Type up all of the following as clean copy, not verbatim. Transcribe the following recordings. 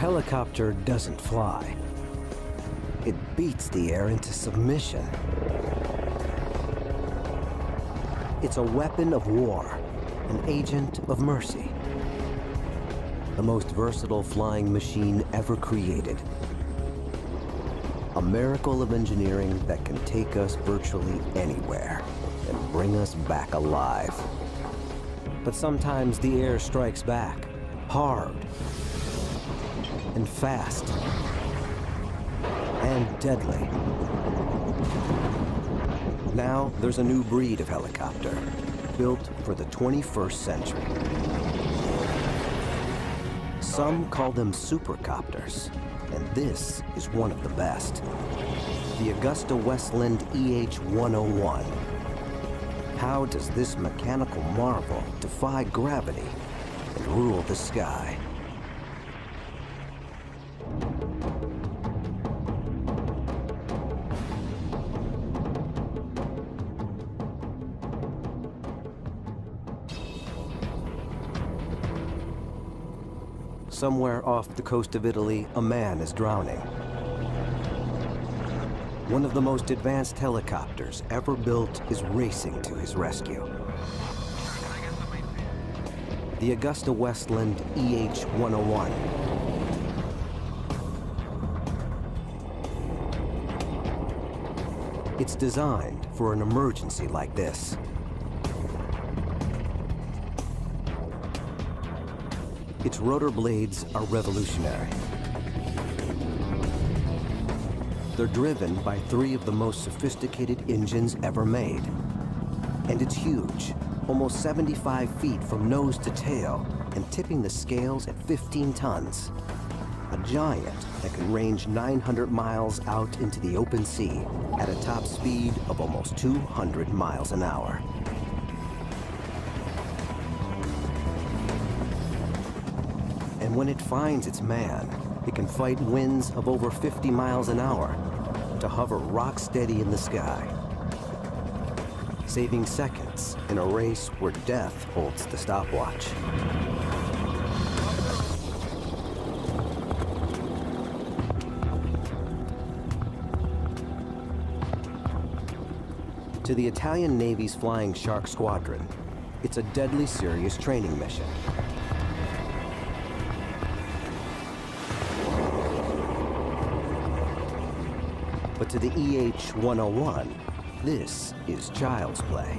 helicopter doesn't fly. It beats the air into submission. It's a weapon of war, an agent of mercy. The most versatile flying machine ever created. A miracle of engineering that can take us virtually anywhere and bring us back alive. But sometimes the air strikes back, hard and fast and deadly. Now there's a new breed of helicopter built for the 21st century. Some call them supercopters, and this is one of the best. The Augusta-Westland EH-101. How does this mechanical marvel defy gravity and rule the sky? Somewhere off the coast of Italy, a man is drowning. One of the most advanced helicopters ever built is racing to his rescue. The Augusta-Westland EH-101. It's designed for an emergency like this. Its rotor blades are revolutionary. They're driven by 3 of the most sophisticated engines ever made. And it's huge, almost 75 feet from nose to tail, and tipping the scales at 15 tons. A giant that can range 900 miles out into the open sea at a top speed of almost 200 miles an hour. And when it finds its man, it can fight winds of over 50 miles an hour to hover rock steady in the sky, saving seconds in a race where death holds the stopwatch. To the Italian Navy's Flying Shark Squadron, it's a deadly serious training mission. But to the EH-101, this is child's play.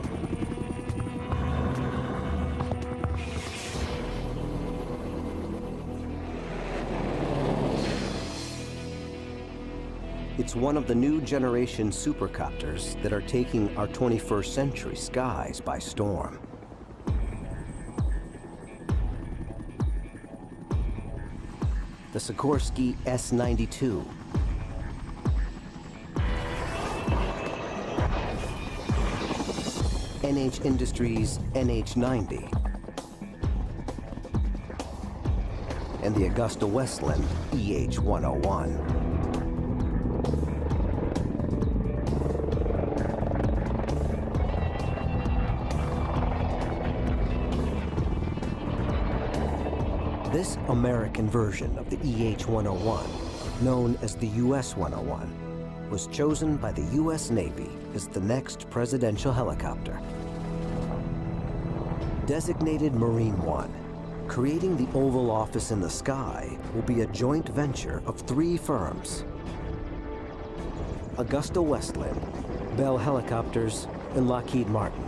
It's one of the new generation supercopters that are taking our 21st century skies by storm. The Sikorsky S-92. NH Industries NH-90, and the Augusta-Westland EH-101. This American version of the EH-101, known as the US-101, was chosen by the US Navy as the next presidential helicopter. Designated Marine One, creating the Oval Office in the sky will be a joint venture of 3 firms: Augusta-Westland, Bell Helicopters, and Lockheed Martin.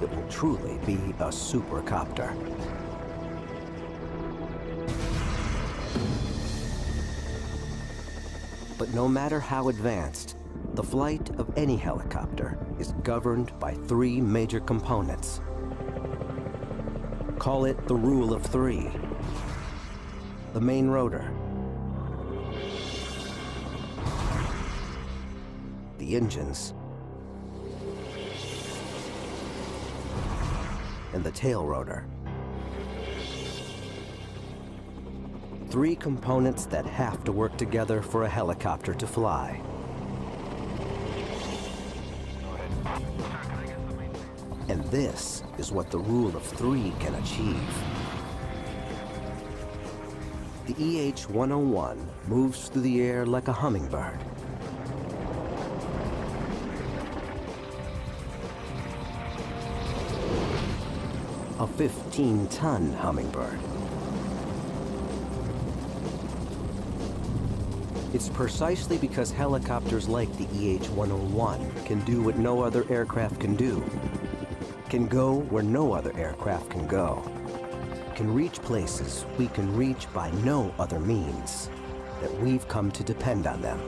It will truly be a supercopter. But no matter how advanced, the flight of any helicopter is governed by 3 major components. Call it the rule of 3. The main rotor, the engines, and the tail rotor. 3 components that have to work together for a helicopter to fly. And this is what the rule of 3 can achieve. The EH-101 moves through the air like a hummingbird. A 15-ton hummingbird. It's precisely because helicopters like the EH-101 can do what no other aircraft can do, can go where no other aircraft can go, can reach places we can reach by no other means, that we've come to depend on them.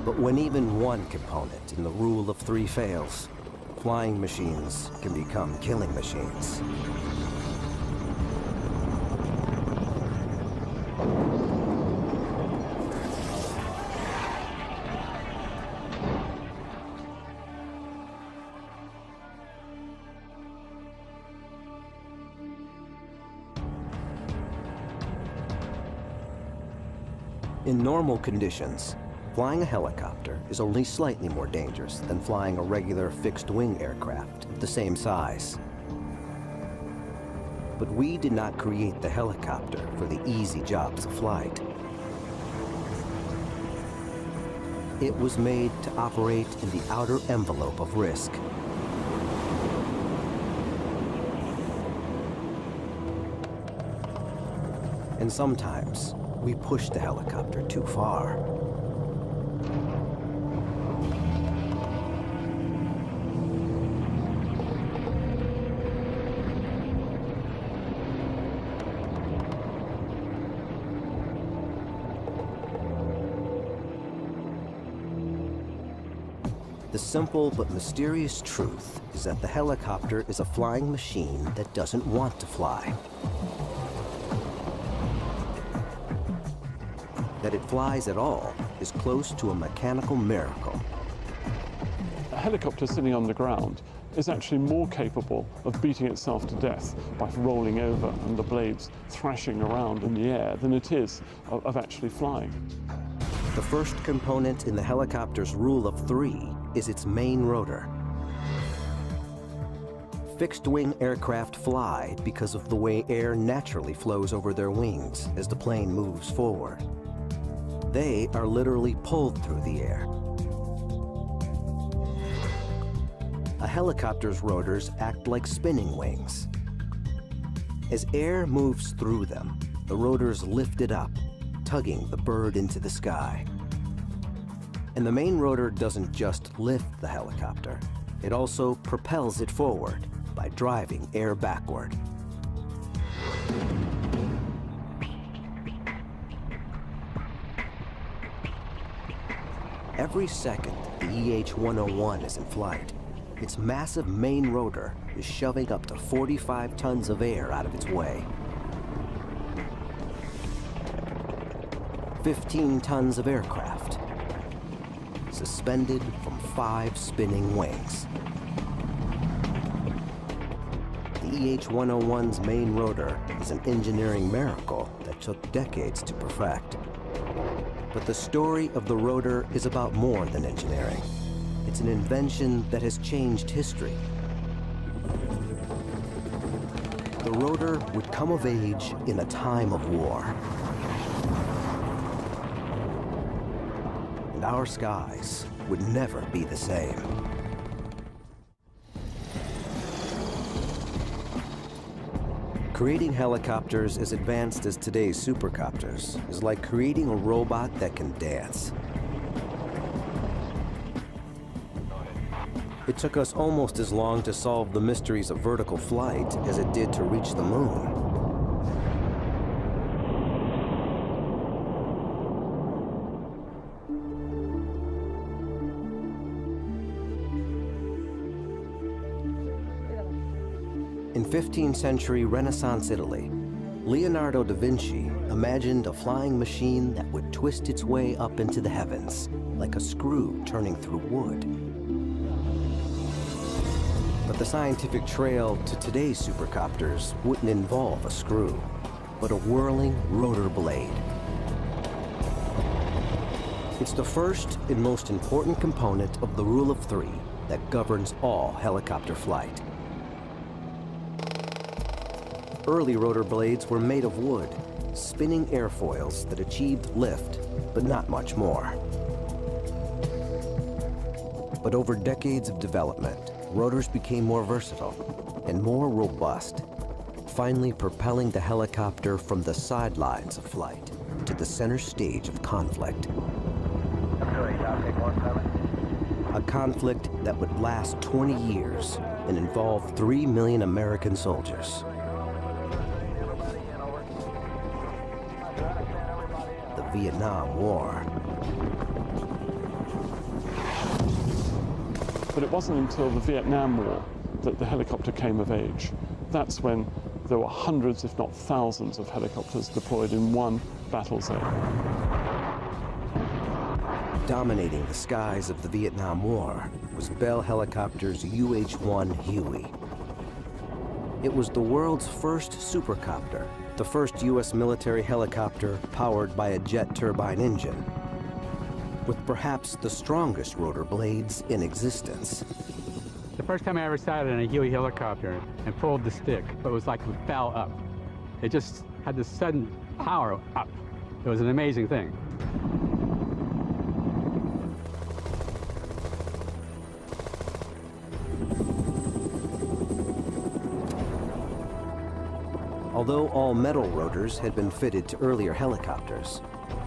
But when even one component in the rule of three fails, flying machines can become killing machines. In normal conditions, flying a helicopter is only slightly more dangerous than flying a regular fixed-wing aircraft of the same size. But we did not create the helicopter for the easy jobs of flight. It was made to operate in the outer envelope of risk. And sometimes, we push the helicopter too far. The simple but mysterious truth is that the helicopter is a flying machine that doesn't want to fly. That it flies at all is close to a mechanical miracle. A helicopter sitting on the ground is actually more capable of beating itself to death by rolling over and the blades thrashing around in the air than it is of actually flying. The first component in the helicopter's rule of three is its main rotor. Fixed-wing aircraft fly because of the way air naturally flows over their wings as the plane moves forward. They are literally pulled through the air. A helicopter's rotors act like spinning wings. As air moves through them, the rotors lift it up, tugging the bird into the sky. And the main rotor doesn't just lift the helicopter, it also propels it forward by driving air backward. Every second the EH-101 is in flight, its massive main rotor is shoving up to 45 tons of air out of its way. 15 tons of aircraft, suspended from 5 spinning wings. The EH-101's main rotor is an engineering miracle that took decades to perfect. But the story of the rotor is about more than engineering. It's an invention that has changed history. The rotor would come of age in a time of war. And our skies would never be the same. Creating helicopters as advanced as today's supercopters is like creating a robot that can dance. It took us almost as long to solve the mysteries of vertical flight as it did to reach the moon. In 15th century Renaissance Italy, Leonardo da Vinci imagined a flying machine that would twist its way up into the heavens, like a screw turning through wood. But the scientific trail to today's supercopters wouldn't involve a screw, but a whirling rotor blade. It's the first and most important component of the rule of three that governs all helicopter flight. Early rotor blades were made of wood, spinning airfoils that achieved lift, but not much more. But over decades of development, rotors became more versatile and more robust, finally propelling the helicopter from the sidelines of flight to the center stage of conflict. A conflict that would last 20 years and involve 3 million American soldiers. The Vietnam War. But it wasn't until the Vietnam War that the helicopter came of age. That's when there were hundreds, if not thousands, of helicopters deployed in one battle zone. Dominating the skies of the Vietnam War was Bell Helicopter's UH-1 Huey. It was the world's first supercopter, the first U.S. military helicopter powered by a jet turbine engine, with perhaps the strongest rotor blades in existence. The first time I ever sat in a Huey helicopter and pulled the stick, it was like it fell up. It just had this sudden power up. It was an amazing thing. Although all metal rotors had been fitted to earlier helicopters,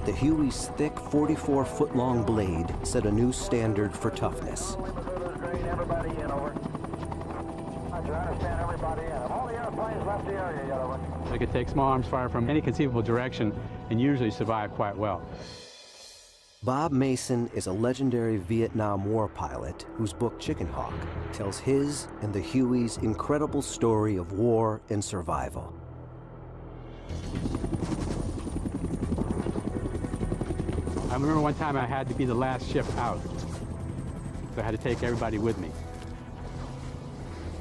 the Huey's thick 44-foot-long blade set a new standard for toughness. They could take small arms fire from any conceivable direction and usually survive quite well. Bob Mason is a legendary Vietnam War pilot whose book Chicken Hawk tells his and the Huey's incredible story of war and survival. I remember one time I had to be the last ship out, so I had to take everybody with me.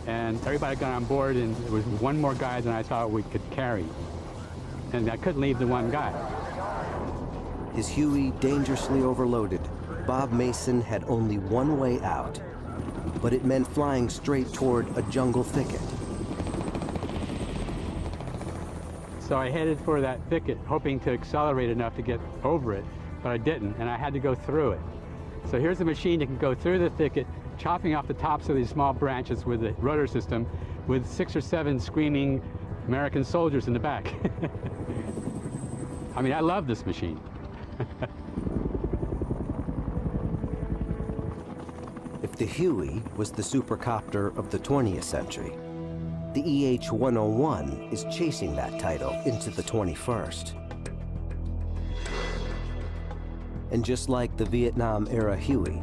And everybody got on board, and there was one more guy than I thought we could carry. And I couldn't leave the one guy. His Huey dangerously overloaded, Bob Mason had only one way out, but it meant flying straight toward a jungle thicket. So I headed for that thicket, hoping to accelerate enough to get over it, but I didn't, and I had to go through it. So here's a machine that can go through the thicket, chopping off the tops of these small branches with the rotor system, with 6 or 7 screaming American soldiers in the back. I mean, I love this machine. If the Huey was the supercopter of the 20th century, the EH-101 is chasing that title into the 21st. And just like the Vietnam-era Huey,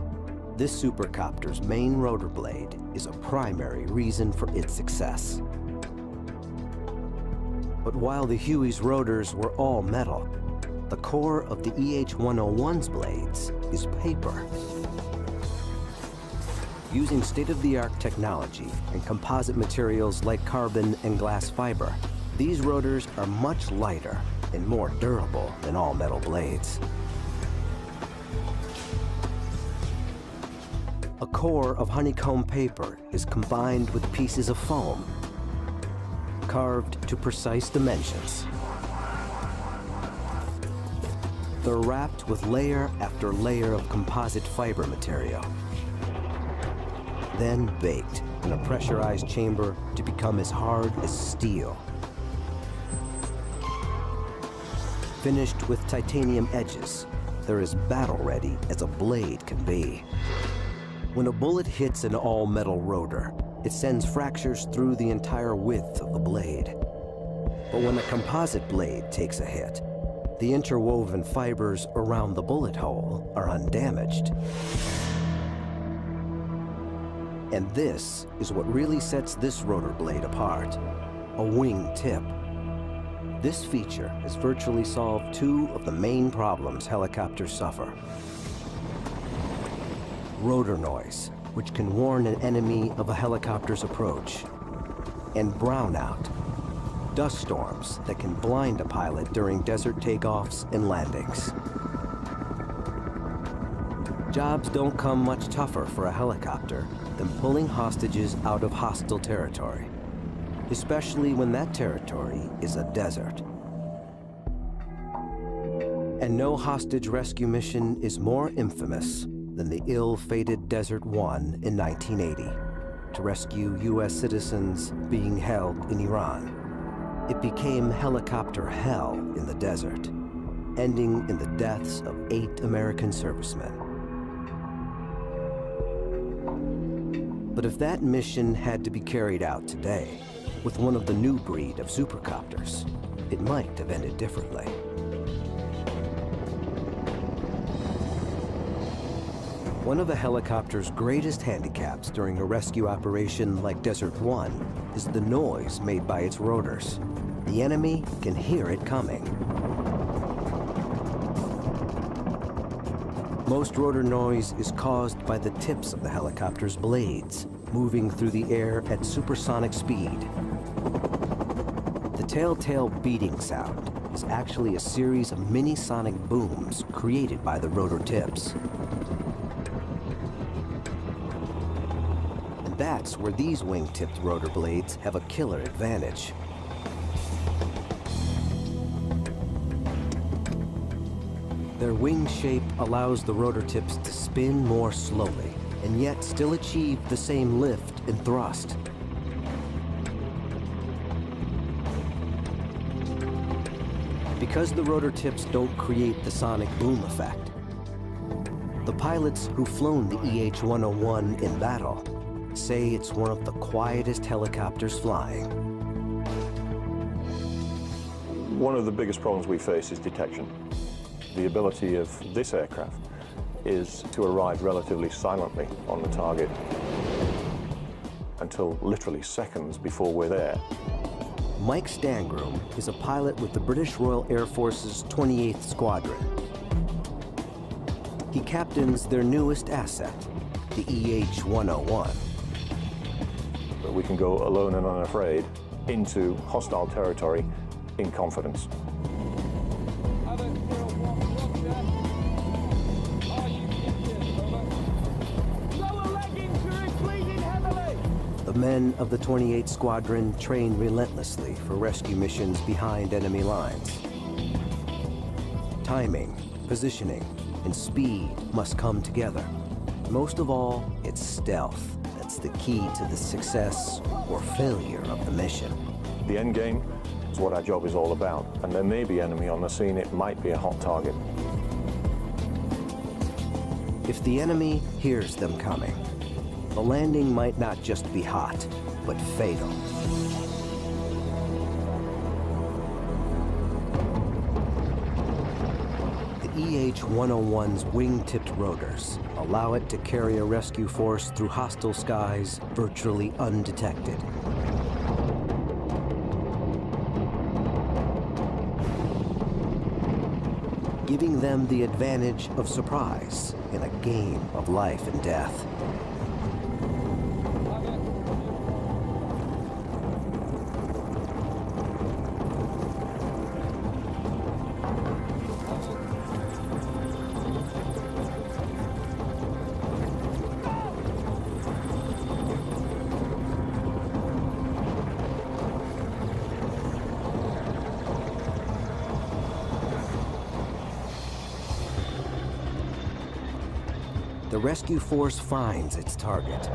this supercopter's main rotor blade is a primary reason for its success. But while the Huey's rotors were all metal, the core of the EH-101's blades is paper. Using state-of-the-art technology and composite materials like carbon and glass fiber, these rotors are much lighter and more durable than all metal blades. A core of honeycomb paper is combined with pieces of foam, carved to precise dimensions. They're wrapped with layer after layer of composite fiber material, then baked in a pressurized chamber to become as hard as steel. Finished with titanium edges, they're as battle-ready as a blade can be. When a bullet hits an all-metal rotor, it sends fractures through the entire width of the blade. But when a composite blade takes a hit, the interwoven fibers around the bullet hole are undamaged. And this is what really sets this rotor blade apart, a wing tip. This feature has virtually solved 2 of the main problems helicopters suffer. Rotor noise, which can warn an enemy of a helicopter's approach, and brownout, dust storms that can blind a pilot during desert takeoffs and landings. Jobs don't come much tougher for a helicopter than pulling hostages out of hostile territory. especially when that territory is a desert. And no hostage rescue mission is more infamous than the ill-fated Desert One in 1980 to rescue U.S. citizens being held in Iran. It became helicopter hell in the desert, ending in the deaths of 8 American servicemen. But if that mission had to be carried out today, with one of the new breed of supercopters, it might have ended differently. One of a helicopter's greatest handicaps during a rescue operation like Desert One is the noise made by its rotors. The enemy can hear it coming. Most rotor noise is caused by the tips of the helicopter's blades, moving through the air at supersonic speed. The telltale beating sound is actually a series of mini-sonic booms created by the rotor tips. And that's where these wing-tipped rotor blades have a killer advantage. Their wing shape allows the rotor tips to spin more slowly, and yet still achieve the same lift and thrust. Because the rotor tips don't create the sonic boom effect, the pilots who've flown the EH-101 in battle say it's one of the quietest helicopters flying. One of the biggest problems we face is detection. The ability of this aircraft is to arrive relatively silently on the target until literally seconds before we're there. Mike Stangroom is a pilot with the British Royal Air Force's 28th Squadron. He captains their newest asset, the EH-101. But we can go alone and unafraid into hostile territory in confidence. The men of the 28th Squadron train relentlessly for rescue missions behind enemy lines. Timing, positioning, and speed must come together. Most of all, it's stealth that's the key to the success or failure of the mission. The end game is what our job is all about, and there may be enemy on the scene. It might be a hot target. If the enemy hears them coming, the landing might not just be hot, but fatal. The EH-101's wing-tipped rotors allow it to carry a rescue force through hostile skies virtually undetected. Giving them the advantage of surprise in a game of life and death. The rescue force finds its target.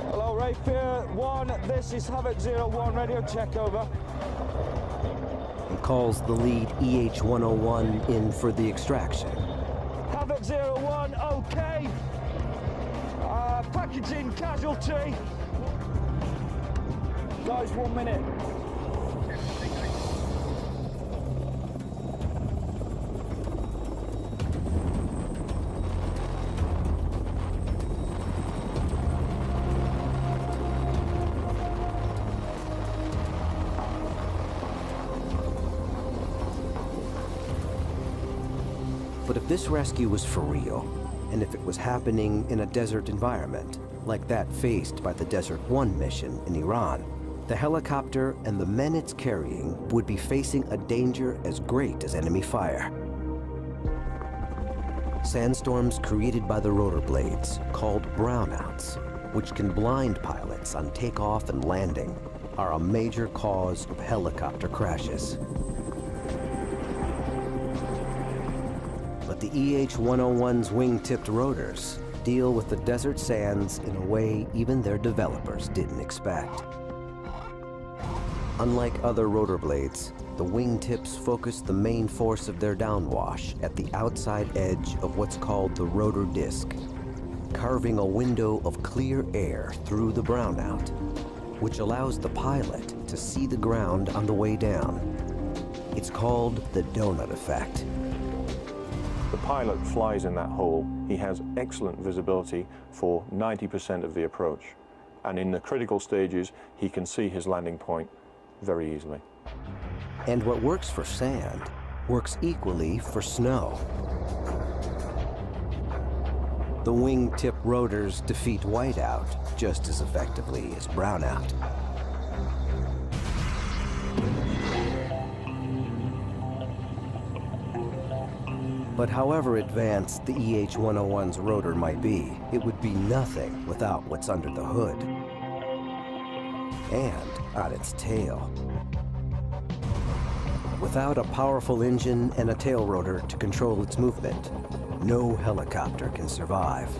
Hello, Rapier 1, this is Havoc 01, radio check, over. And calls the lead EH-101 in for the extraction. Havoc 01, okay. Packaging casualty. Guys, 1 minute. But if this rescue was for real, and if it was happening in a desert environment, like that faced by the Desert One mission in Iran, the helicopter and the men it's carrying would be facing a danger as great as enemy fire. Sandstorms created by the rotor blades, called brownouts, which can blind pilots on takeoff and landing, are a major cause of helicopter crashes. But the EH-101's wing-tipped rotors deal with the desert sands in a way even their developers didn't expect. Unlike other rotor blades, the wingtips focus the main force of their downwash at the outside edge of what's called the rotor disc, carving a window of clear air through the brownout, which allows the pilot to see the ground on the way down. It's called the donut effect. The pilot flies in that hole. He has excellent visibility for 90% of the approach. And in the critical stages, he can see his landing point very easily. And what works for sand works equally for snow. The wingtip rotors defeat whiteout just as effectively as brownout. But however advanced the EH-101's rotor might be, it would be nothing without what's under the hood and on its tail. Without a powerful engine and a tail rotor to control its movement, no helicopter can survive.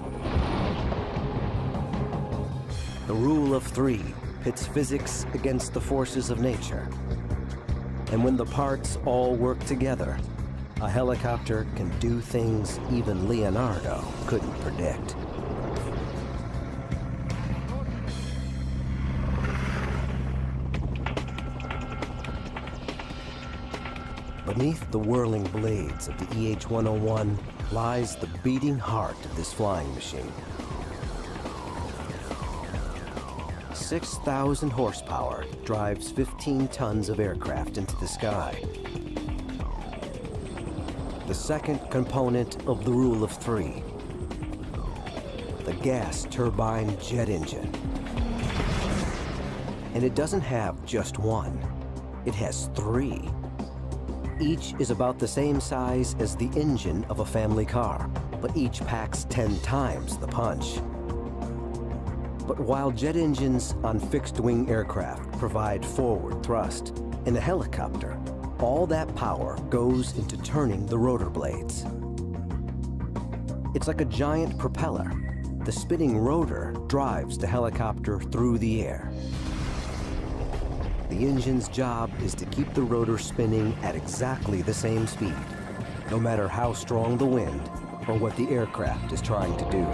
The rule of three pits physics against the forces of nature. And when the parts all work together, a helicopter can do things even Leonardo couldn't predict. Beneath the whirling blades of the EH-101 lies the beating heart of this flying machine. 6,000 horsepower drives 15 tons of aircraft into the sky. The second component of the rule of three, the gas turbine jet engine. And it doesn't have just one, it has three. Each is about the same size as the engine of a family car, but each packs 10 times the punch. But while jet engines on fixed-wing aircraft provide forward thrust, in a helicopter, all that power goes into turning the rotor blades. It's like a giant propeller. The spinning rotor drives the helicopter through the air. The engine's job is to keep the rotor spinning at exactly the same speed, no matter how strong the wind or what the aircraft is trying to do.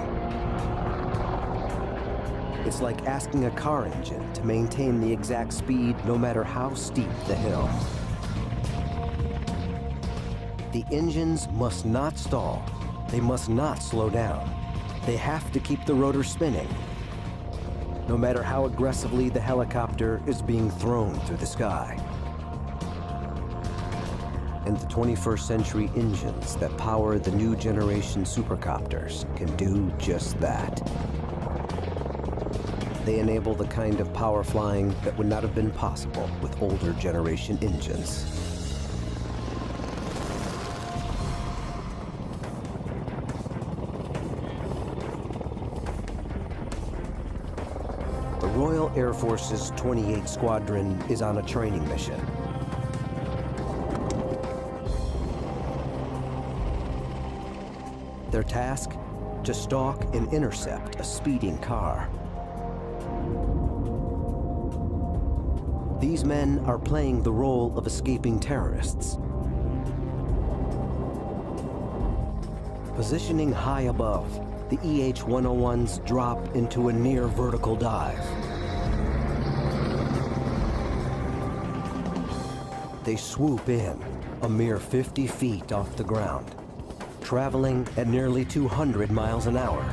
It's like asking a car engine to maintain the exact speed no matter how steep the hill. The engines must not stall. They must not slow down. They have to keep the rotor spinning, no matter how aggressively the helicopter is being thrown through the sky. And the 21st century engines that power the new generation supercopters can do just that. They enable the kind of power flying that would not have been possible with older generation engines. The Royal Air Force's 28th Squadron is on a training mission. Their task? To stalk and intercept a speeding car. These men are playing the role of escaping terrorists. Positioning high above, the EH-101s drop into a near vertical dive. They swoop in, a mere 50 feet off the ground, traveling at nearly 200 miles an hour.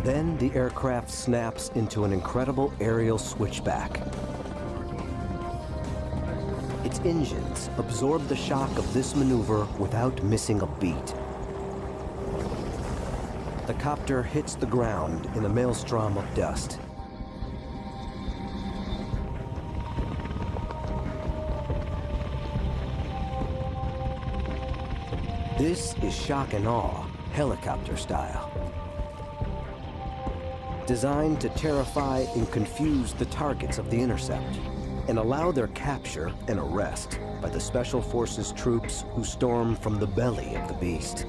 Then the aircraft snaps into an incredible aerial switchback. Its engines absorb the shock of this maneuver without missing a beat. The copter hits the ground in a maelstrom of dust. This is shock and awe, helicopter style. designed to terrify and confuse the targets of the intercept and allow their capture and arrest by the Special Forces troops who storm from the belly of the beast.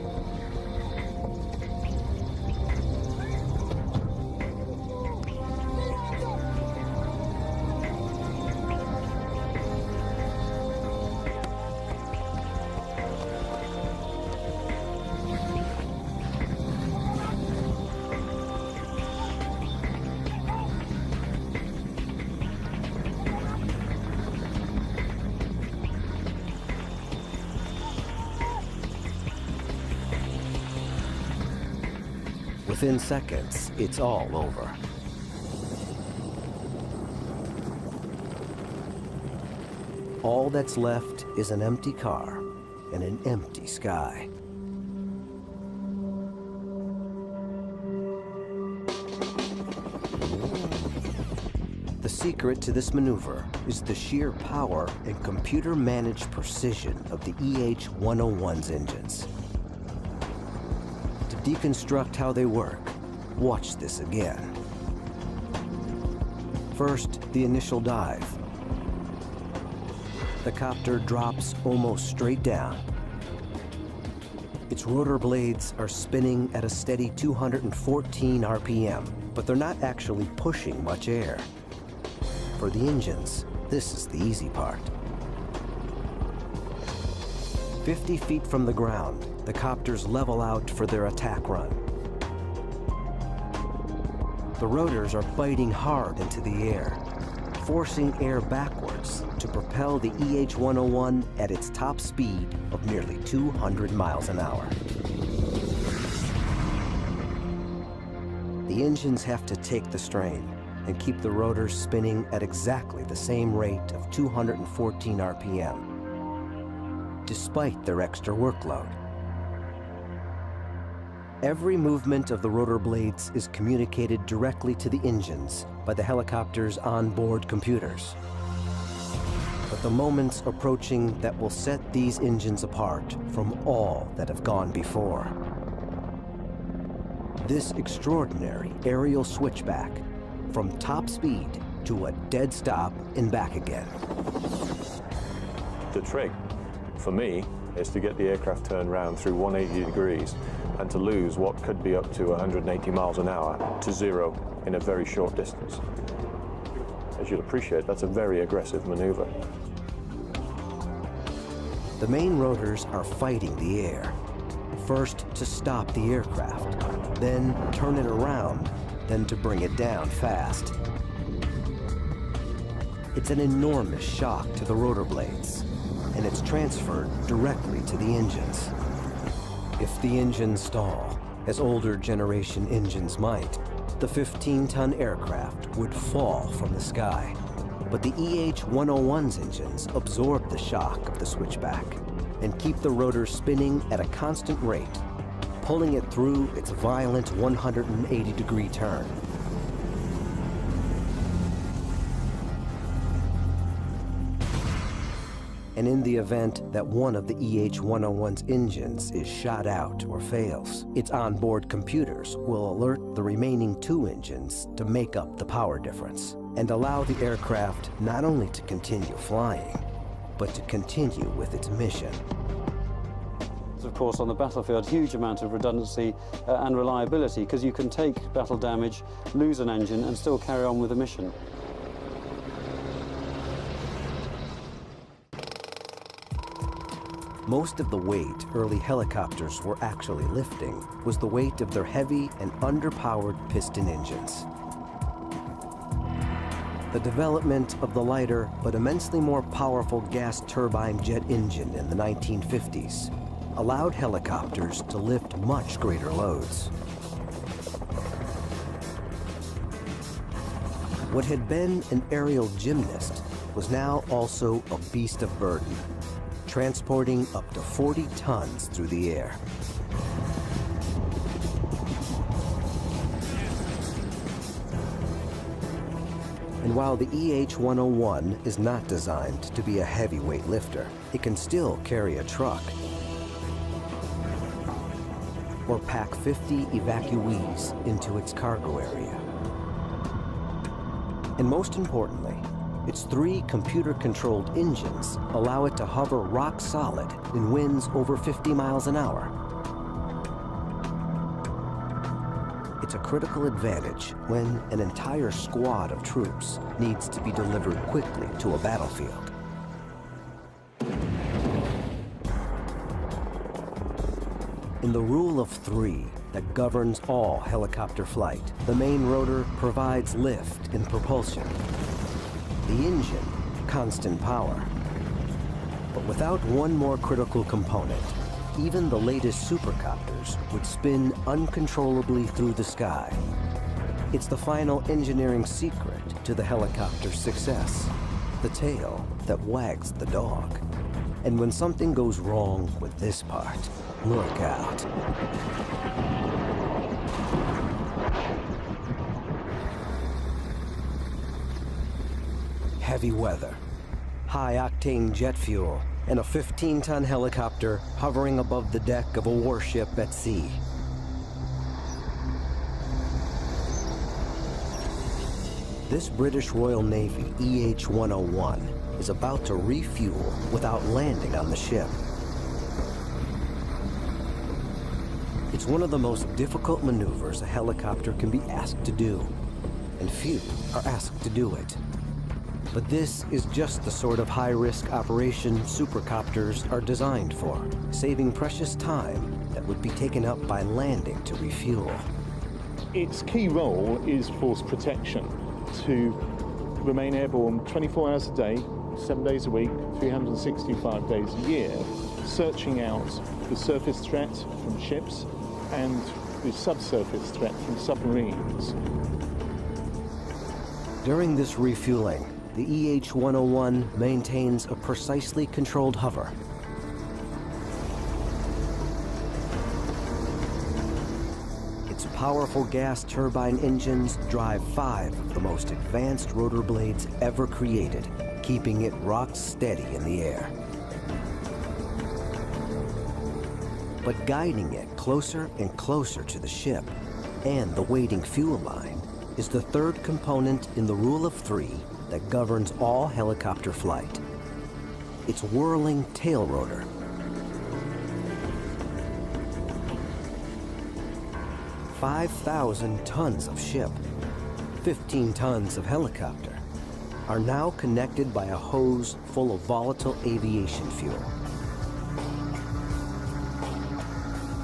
Within seconds, it's all over. All that's left is an empty car and an empty sky. The secret to this maneuver is the sheer power and computer-managed precision of the EH-101's engines. To deconstruct how they work, watch this again. First, the initial dive. The copter drops almost straight down. Its rotor blades are spinning at a steady 214 RPM, but they're not actually pushing much air. For the engines, this is the easy part. 50 feet from the ground, the copters level out for their attack run. The rotors are biting hard into the air, forcing air backwards to propel the EH-101 at its top speed of nearly 200 miles an hour. The engines have to take the strain and keep the rotors spinning at exactly the same rate of 214 RPM, despite their extra workload. Every movement of the rotor blades is communicated directly to the engines by the helicopter's onboard computers. But the moment's approaching that will set these engines apart from all that have gone before. This extraordinary aerial switchback from top speed to a dead stop and back again. The trick, for me, is to get the aircraft turned around through 180 degrees and to lose what could be up to 180 miles an hour to zero in a very short distance. As you'll appreciate, that's a very aggressive maneuver. The main rotors are fighting the air. First to stop the aircraft, then turn it around, then to bring it down fast. It's an enormous shock to the rotor blades, and it's transferred directly to the engines. If the engines stall, as older generation engines might, the 15-ton aircraft would fall from the sky. But the EH-101's engines absorb the shock of the switchback and keep the rotor spinning at a constant rate, pulling it through its violent 180-degree turn. And in the event that one of the EH-101's engines is shot out or fails, its onboard computers will alert the remaining two engines to make up the power difference and allow the aircraft not only to continue flying, but to continue with its mission. Of course, on the battlefield, huge amount of redundancy and reliability, because you can take battle damage, lose an engine, and still carry on with the mission. Most of the weight early helicopters were actually lifting was the weight of their heavy and underpowered piston engines. The development of the lighter but immensely more powerful gas turbine jet engine in the 1950s allowed helicopters to lift much greater loads. What had been an aerial gymnast was now also a beast of burden, transporting up to 40 tons through the air. And while the EH-101 is not designed to be a heavyweight lifter, it can still carry a truck or pack 50 evacuees into its cargo area. And most importantly, its 3 computer-controlled engines allow it to hover rock solid in winds over 50 miles an hour. It's a critical advantage when an entire squad of troops needs to be delivered quickly to a battlefield. In the rule of 3 that governs all helicopter flight, the main rotor provides lift and propulsion. The engine, constant power. But without one more critical component, even the latest supercopters would spin uncontrollably through the sky. It's the final engineering secret to the helicopter's success, the tail that wags the dog. And when something goes wrong with this part, look out. Heavy weather, high-octane jet fuel, and a 15-ton helicopter hovering above the deck of a warship at sea. This British Royal Navy EH-101 is about to refuel without landing on the ship. It's one of the most difficult maneuvers a helicopter can be asked to do, and few are asked to do it. But this is just the sort of high-risk operation supercopters are designed for, saving precious time that would be taken up by landing to refuel. Its key role is force protection, to remain airborne 24 hours a day, 7 days a week, 365 days a year, searching out the surface threat from ships and the subsurface threat from submarines. During this refueling, the EH-101 maintains a precisely controlled hover. Its powerful gas turbine engines drive 5 of the most advanced rotor blades ever created, keeping it rock steady in the air. But guiding it closer and closer to the ship and the waiting fuel line is the 3rd component in the rule of 3 that governs all helicopter flight. Its whirling tail rotor. "5,000 tons of ship, 15 tons of helicopter are now connected by a hose full of volatile aviation fuel.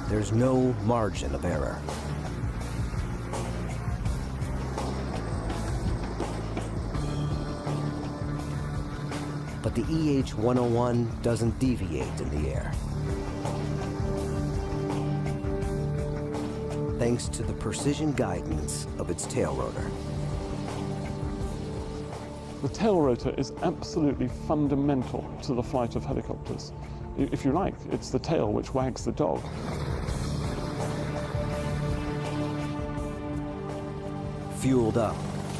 There's no margin of error. But the EH-101 doesn't deviate in the air. Thanks to the precision guidance of its tail rotor. The tail rotor is absolutely fundamental to the flight of helicopters. If you like, it's the tail which wags the dog. Fueled up,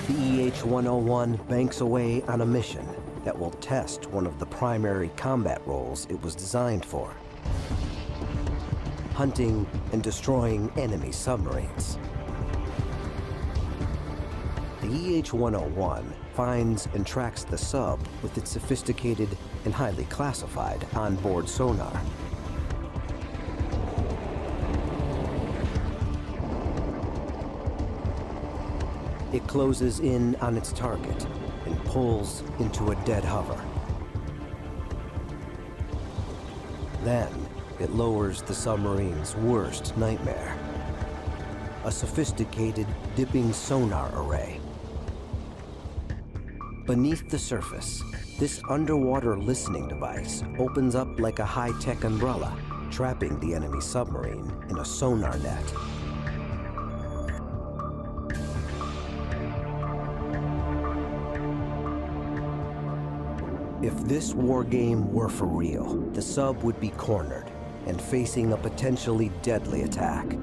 the EH-101 banks away on a mission that will test one of the primary combat roles it was designed for: hunting and destroying enemy submarines. The EH-101 finds and tracks the sub with its sophisticated and highly classified onboard sonar. It closes in on its target and pulls into a dead hover. Then it lowers the submarine's worst nightmare: a sophisticated dipping sonar array. Beneath the surface, this underwater listening device opens up like a high-tech umbrella, trapping the enemy submarine in a sonar net. If this war game were for real, the sub would be cornered and facing a potentially deadly attack.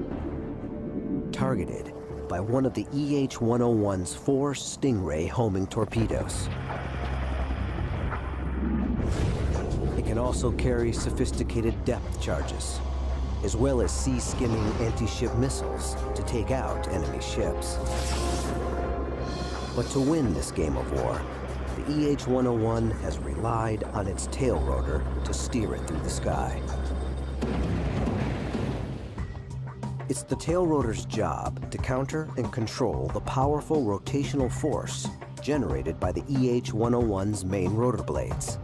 Targeted by one of the EH-101's 4 Stingray homing torpedoes. It can also carry sophisticated depth charges, as well as sea-skimming anti-ship missiles to take out enemy ships. But to win this game of war, the EH-101 has relied on its tail rotor to steer it through the sky. It's the tail rotor's job to counter and control the powerful rotational force generated by the EH-101's main rotor blades.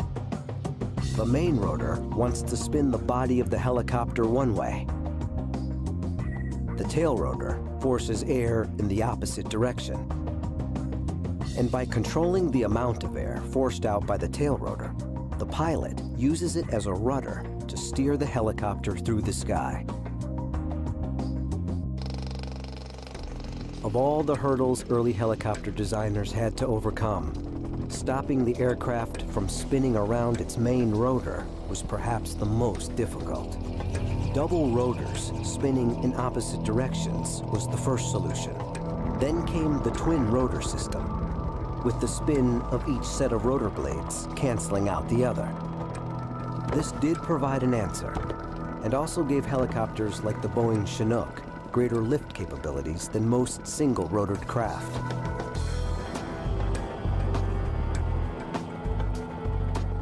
The main rotor wants to spin the body of the helicopter one way. The tail rotor forces air in the opposite direction. And by controlling the amount of air forced out by the tail rotor, the pilot uses it as a rudder to steer the helicopter through the sky. Of all the hurdles early helicopter designers had to overcome, stopping the aircraft from spinning around its main rotor was perhaps the most difficult. Double rotors spinning in opposite directions was the first solution. Then came the twin rotor system, with the spin of each set of rotor blades canceling out the other. This did provide an answer, and also gave helicopters like the Boeing Chinook greater lift capabilities than most single-rotored craft.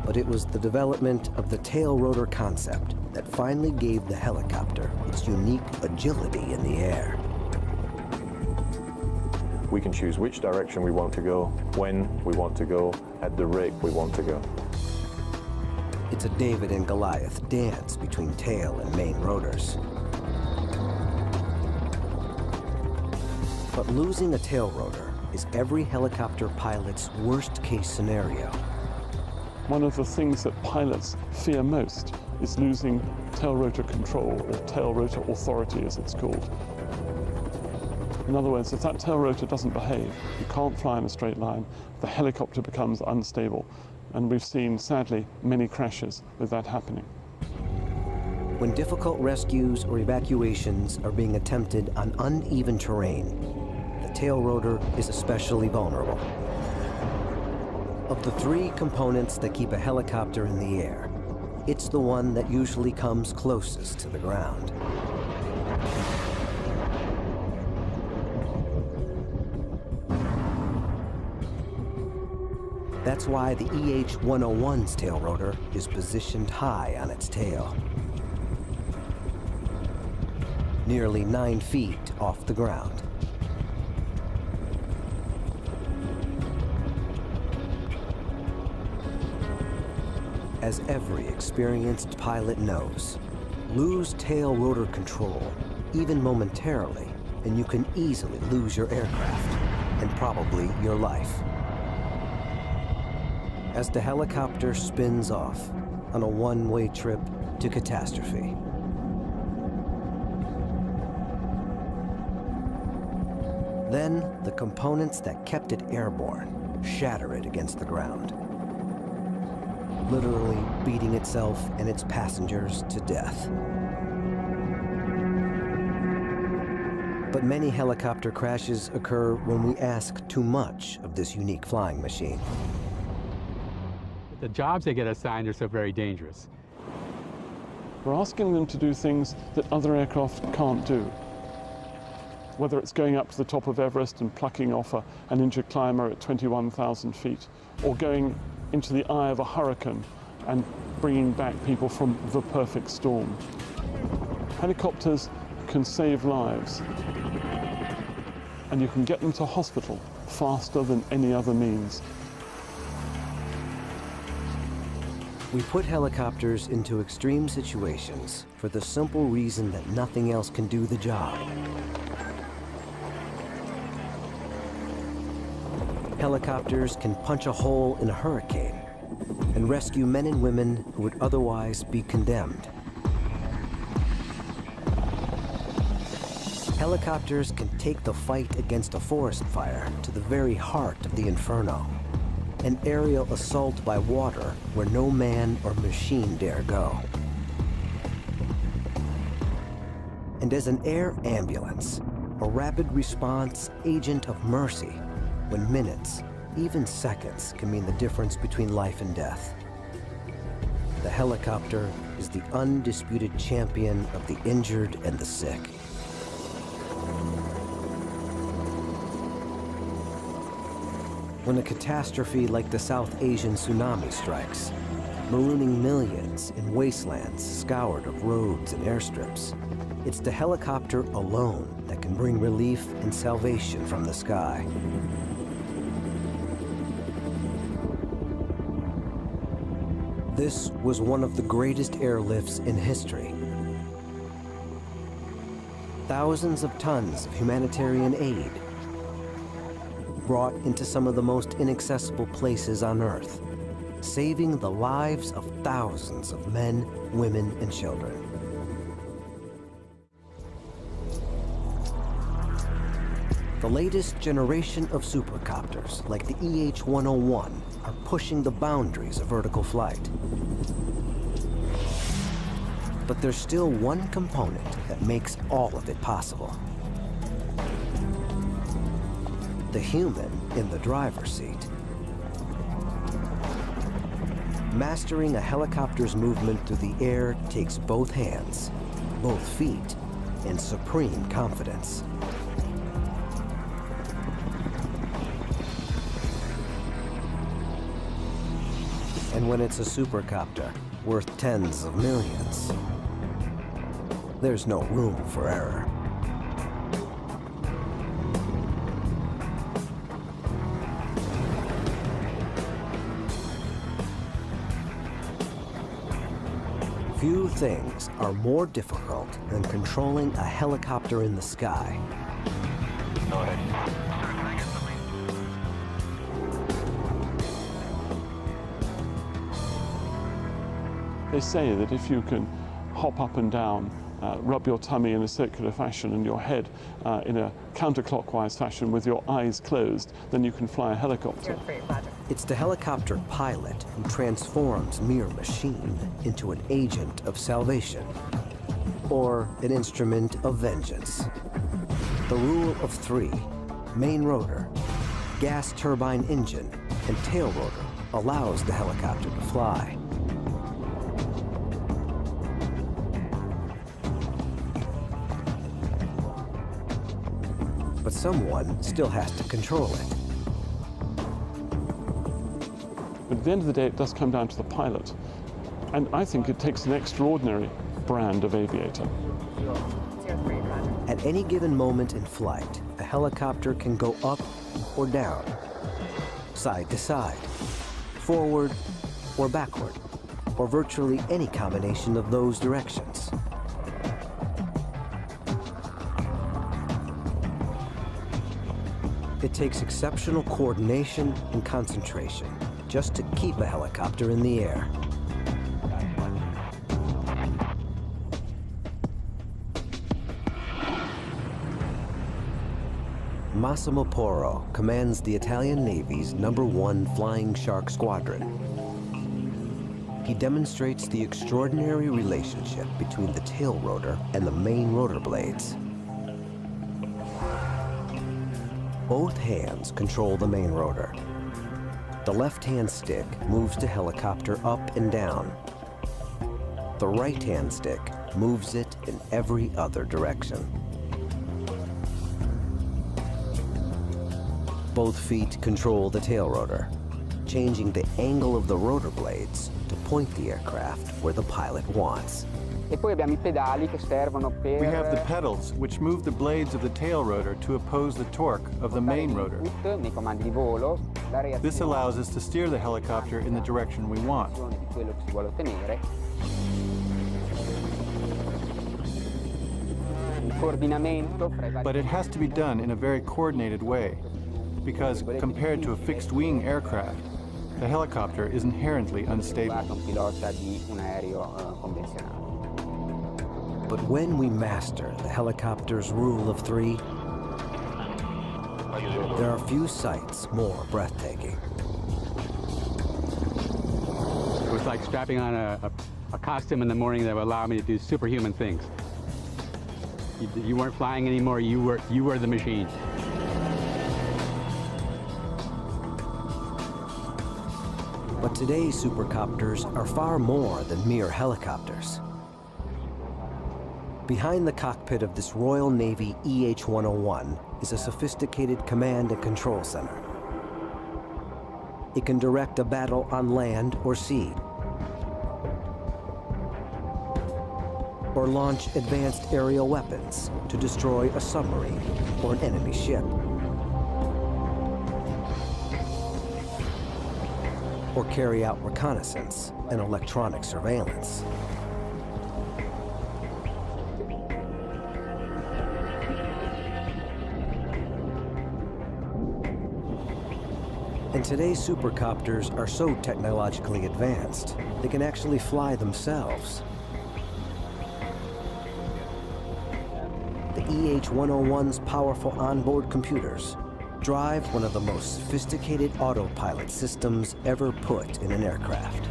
But it was the development of the tail rotor concept that finally gave the helicopter its unique agility in the air. We can choose which direction we want to go, when we want to go, at the rate we want to go. It's a David and Goliath dance between tail and main rotors. But losing a tail rotor is every helicopter pilot's worst-case scenario. One of the things that pilots fear most is losing tail rotor control, or tail rotor authority as it's called. In other words, if that tail rotor doesn't behave, you can't fly in a straight line, the helicopter becomes unstable. And we've seen, sadly, many crashes with that happening. When difficult rescues or evacuations are being attempted on uneven terrain, the tail rotor is especially vulnerable. Of the three components that keep a helicopter in the air, it's the one that usually comes closest to the ground. That's why the EH-101's tail rotor is positioned high on its tail, nearly 9 feet off the ground. As every experienced pilot knows, lose tail rotor control, even momentarily, and you can easily lose your aircraft, and probably your life. As the helicopter spins off on a one-way trip to catastrophe. Then, the components that kept it airborne shatter it against the ground, literally beating itself and its passengers to death. But many helicopter crashes occur when we ask too much of this unique flying machine. The jobs they get assigned are so very dangerous. We're asking them to do things that other aircraft can't do. Whether it's going up to the top of Everest and plucking off an injured climber at 21,000 feet, or going into the eye of a hurricane and bringing back people from the perfect storm. Helicopters can save lives, and you can get them to hospital faster than any other means. We put helicopters into extreme situations for the simple reason that nothing else can do the job. Helicopters can punch a hole in a hurricane and rescue men and women who would otherwise be condemned. Helicopters can take the fight against a forest fire to the very heart of the inferno, an aerial assault by water where no man or machine dare go. And as an air ambulance, a rapid response agent of mercy, when minutes, even seconds, can mean the difference between life and death. The helicopter is the undisputed champion of the injured and the sick. When a catastrophe like the South Asian tsunami strikes, marooning millions in wastelands scoured of roads and airstrips, it's the helicopter alone that can bring relief and salvation from the sky. This was one of the greatest airlifts in history. Thousands of tons of humanitarian aid brought into some of the most inaccessible places on Earth, saving the lives of thousands of men, women, and children. The latest generation of supercopters, like the EH-101, are pushing the boundaries of vertical flight. But there's still one component that makes all of it possible. The human in the driver's seat. Mastering a helicopter's movement through the air takes both hands, both feet, and supreme confidence. And when it's a supercopter worth tens of millions, there's no room for error. Few things are more difficult than controlling a helicopter in the sky. Go ahead. They say that if you can hop up and down, rub your tummy in a circular fashion and your head in a counterclockwise fashion with your eyes closed, then you can fly a helicopter. It's the helicopter pilot who transforms mere machine into an agent of salvation, or an instrument of vengeance. The rule of three, main rotor, gas turbine engine, and tail rotor, allows the helicopter to fly. But someone still has to control it. But at the end of the day, it does come down to the pilot. And I think it takes an extraordinary brand of aviator. At any given moment in flight, a helicopter can go up or down, side to side, forward or backward, or virtually any combination of those directions. It takes exceptional coordination and concentration just to keep a helicopter in the air. Massimo Porro commands the Italian Navy's #1 Flying Shark Squadron. He demonstrates the extraordinary relationship between the tail rotor and the main rotor blades. Both hands control the main rotor. The left-hand stick moves the helicopter up and down. The right-hand stick moves it in every other direction. Both feet control the tail rotor, changing the angle of the rotor blades to point the aircraft where the pilot wants. E poi abbiamo I pedali che servono per... We have the pedals, which move the blades of the tail rotor to oppose the torque of the main rotor. Nei comandi di volo, la reazione This allows us to steer the helicopter in the direction we want. di quello che si vuole ottenere. Il coordinamento fra i vari... But it has to be done in a very coordinated way, because compared to a fixed-wing aircraft, the helicopter is inherently unstable. Un pilota di un aereo convenzionale. But when we master the helicopter's rule of three, there are few sights more breathtaking. It was like strapping on a costume in the morning that would allow me to do superhuman things. You weren't flying anymore, you were the machine. But today's supercopters are far more than mere helicopters. Behind the cockpit of this Royal Navy EH-101 is a sophisticated command and control center. It can direct a battle on land or sea, or launch advanced aerial weapons to destroy a submarine or an enemy ship, or carry out reconnaissance and electronic surveillance. And today's supercopters are so technologically advanced, they can actually fly themselves. The EH-101's powerful onboard computers drive one of the most sophisticated autopilot systems ever put in an aircraft.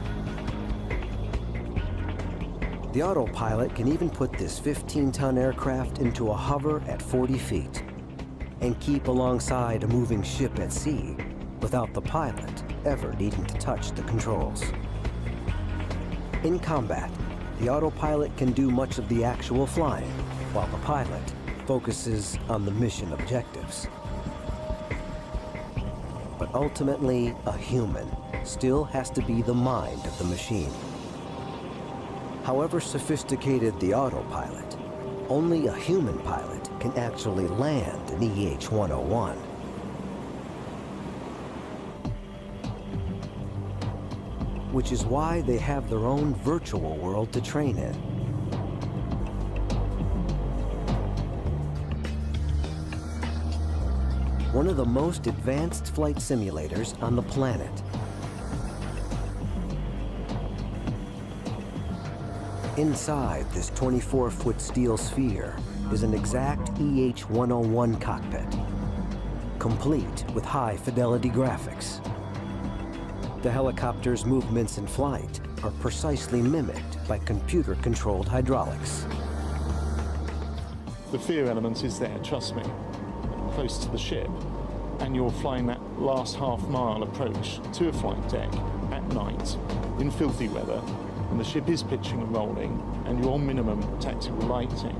The autopilot can even put this 15-ton aircraft into a hover at 40 feet and keep alongside a moving ship at sea without the pilot ever needing to touch the controls. In combat, the autopilot can do much of the actual flying, while the pilot focuses on the mission objectives. But ultimately, a human still has to be the mind of the machine. However sophisticated the autopilot, only a human pilot can actually land an EH-101. Which is why they have their own virtual world to train in. One of the most advanced flight simulators on the planet. Inside this 24-foot steel sphere is an exact EH-101 cockpit, complete with high-fidelity graphics. The helicopter's movements in flight are precisely mimicked by computer-controlled hydraulics. The fear element is there, trust me, close to the ship, and you're flying that last half-mile approach to a flight deck at night in filthy weather, and the ship is pitching and rolling, and you're on minimum tactical lighting.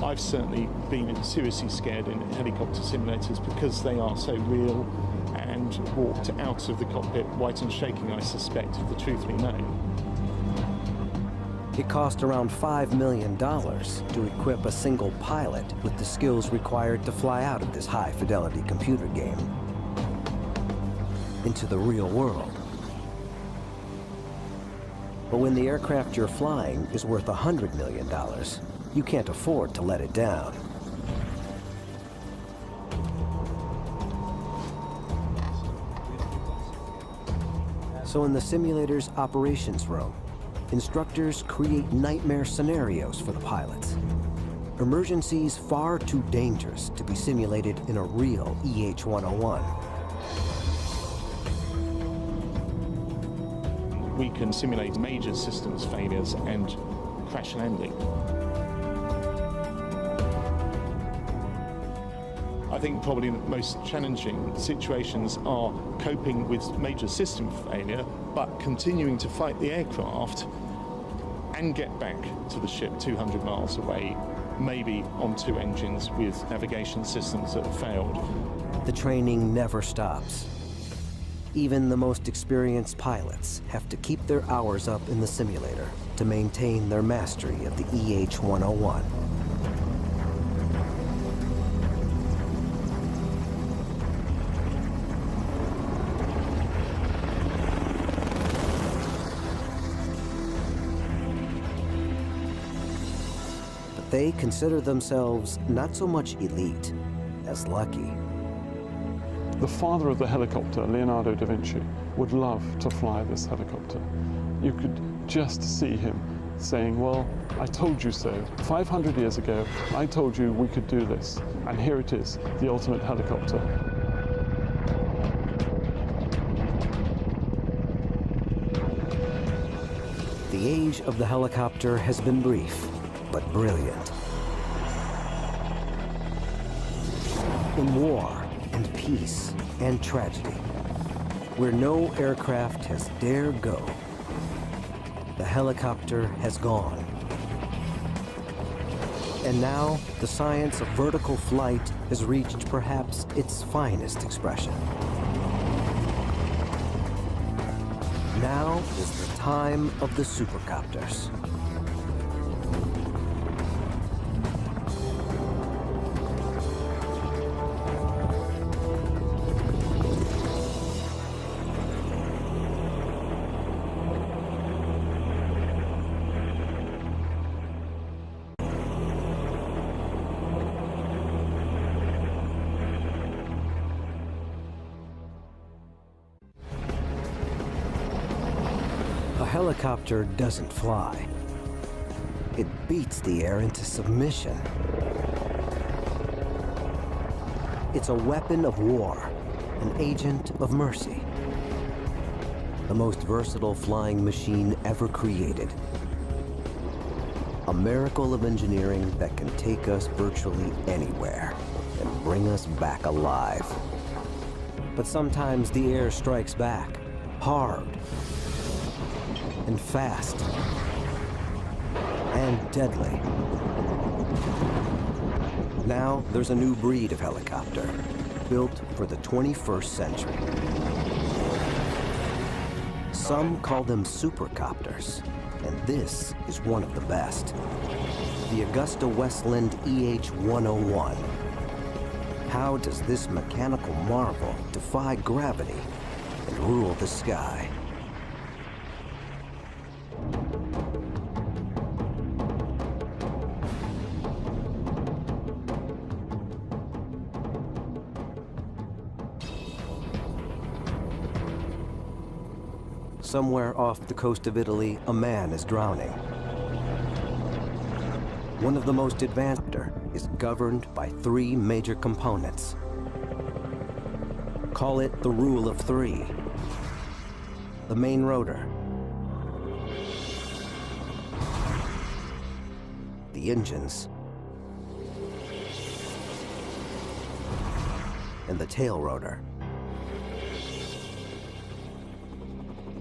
I've certainly been seriously scared in helicopter simulators because they are so real, and walked out of the cockpit white and shaking, I suspect, if the truth be known. It cost around $5 million to equip a single pilot with the skills required to fly out of this high-fidelity computer game into the real world. But when the aircraft you're flying is worth $100 million, you can't afford to let it down. So in the simulator's operations room, instructors create nightmare scenarios for the pilots. Emergencies far too dangerous to be simulated in a real EH-101. We can simulate major systems failures and crash landing. I think probably the most challenging situations are coping with major system failure, but continuing to fight the aircraft and get back to the ship 200 miles away, maybe on two engines with navigation systems that have failed. The training never stops. Even the most experienced pilots have to keep their hours up in the simulator to maintain their mastery of the EH-101. They consider themselves not so much elite as lucky. The father of the helicopter, Leonardo da Vinci, would love to fly this helicopter. You could just see him saying, well, I told you so. 500 years ago, I told you we could do this. And here it is, the ultimate helicopter. The age of the helicopter has been brief, but brilliant. In war and peace and tragedy, where no aircraft has dared go, the helicopter has gone. And now, the science of vertical flight has reached perhaps its finest expression. Now is the time of the supercopters. A helicopter doesn't fly. It beats the air into submission. It's a weapon of war, an agent of mercy. The most versatile flying machine ever created. A miracle of engineering that can take us virtually anywhere and bring us back alive. But sometimes the air strikes back, hard, and fast, and deadly. Now there's a new breed of helicopter, built for the 21st century. Some call them supercopters, and this is one of the best. The Augusta-Westland EH-101. How does this mechanical marvel defy gravity and rule the sky? Somewhere off the coast of Italy, a man is drowning. One of the most advanced is governed by three major components. Call it the rule of three. The main rotor, the engines, and the tail rotor.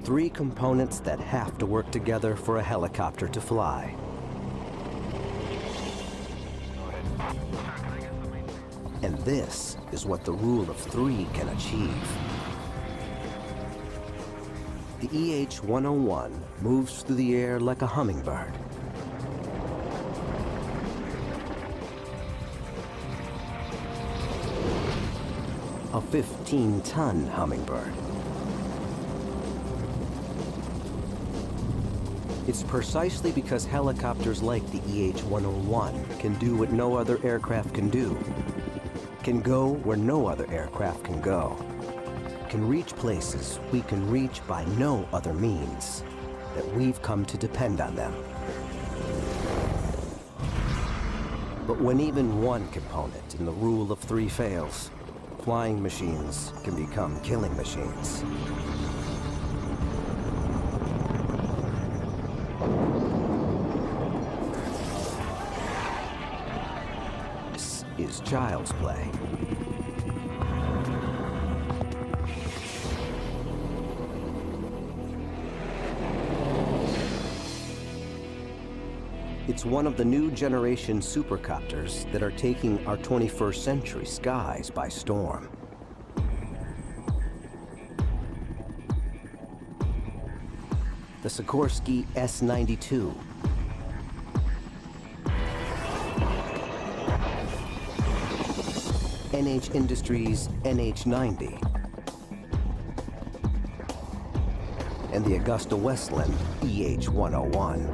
Three components that have to work together for a helicopter to fly. And this is what the rule of three can achieve. The EH-101 moves through the air like a hummingbird. A 15-ton hummingbird. It's precisely because helicopters like the EH-101 can do what no other aircraft can do, can go where no other aircraft can go, can reach places we can reach by no other means, that we've come to depend on them. But when even one component in the rule of three fails, flying machines can become killing machines. Is child's play. It's one of the new generation supercopters that are taking our 21st century skies by storm. The Sikorsky S-92. NH Industries NH-90, and the Augusta-Westland EH-101.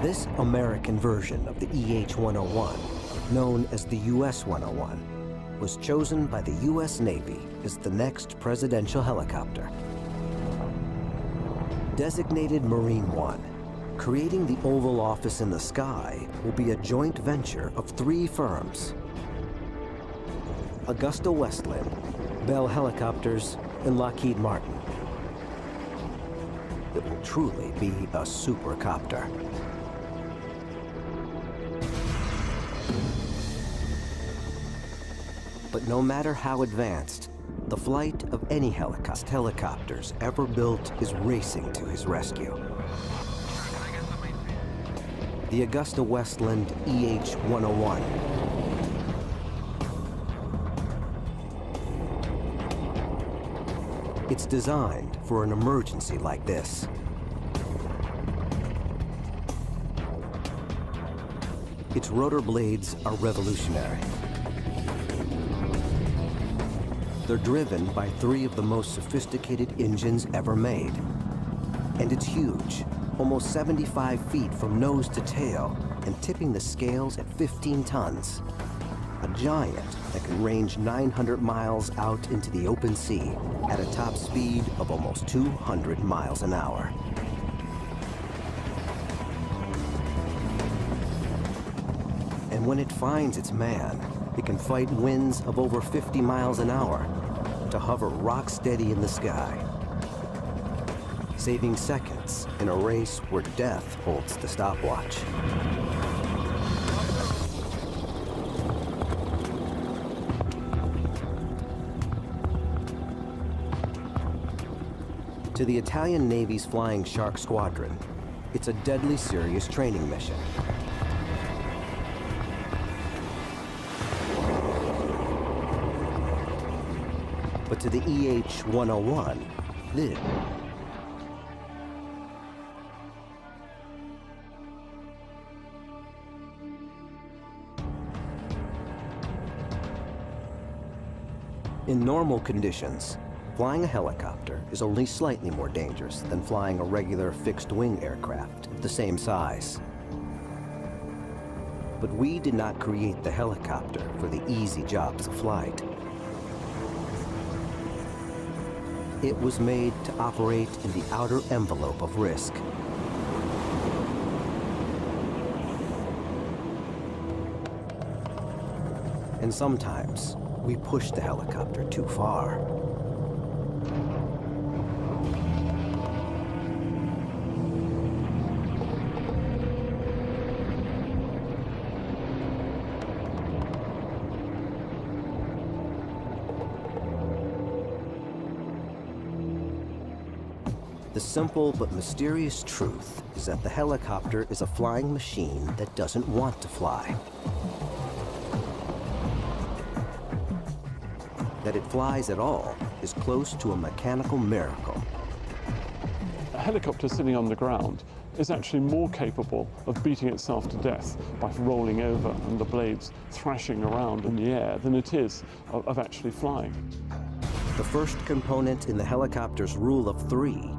This American version of the EH-101, known as the US-101, was chosen by the US Navy as the next presidential helicopter. Designated Marine One, creating the Oval Office in the sky will be a joint venture of three firms: Augusta-Westland, Bell Helicopters, and Lockheed Martin. It will truly be a supercopter. But no matter how advanced, the flight of any helicopters ever built is racing to his rescue. The Augusta Westland EH-101. It's designed for an emergency like this. Its rotor blades are revolutionary. They're driven by 3 of the most sophisticated engines ever made. And it's huge, almost 75 feet from nose to tail, and tipping the scales at 15 tons. A giant that can range 900 miles out into the open sea at a top speed of almost 200 miles an hour. And when it finds its man, it can fight winds of over 50 miles an hour to hover rock steady in the sky, saving seconds in a race where death holds the stopwatch. To the Italian Navy's Flying Shark Squadron, it's a deadly serious training mission. But to the EH-101, this. In normal conditions, flying a helicopter is only slightly more dangerous than flying a regular fixed-wing aircraft of the same size. But we did not create the helicopter for the easy jobs of flight. It was made to operate in the outer envelope of risk. And sometimes, we push the helicopter too far. The simple but mysterious truth is that the helicopter is a flying machine that doesn't want to fly. That it flies at all is close to a mechanical miracle. A helicopter sitting on the ground is actually more capable of beating itself to death by rolling over and the blades thrashing around in the air than it is of actually flying. The first component in the helicopter's rule of 3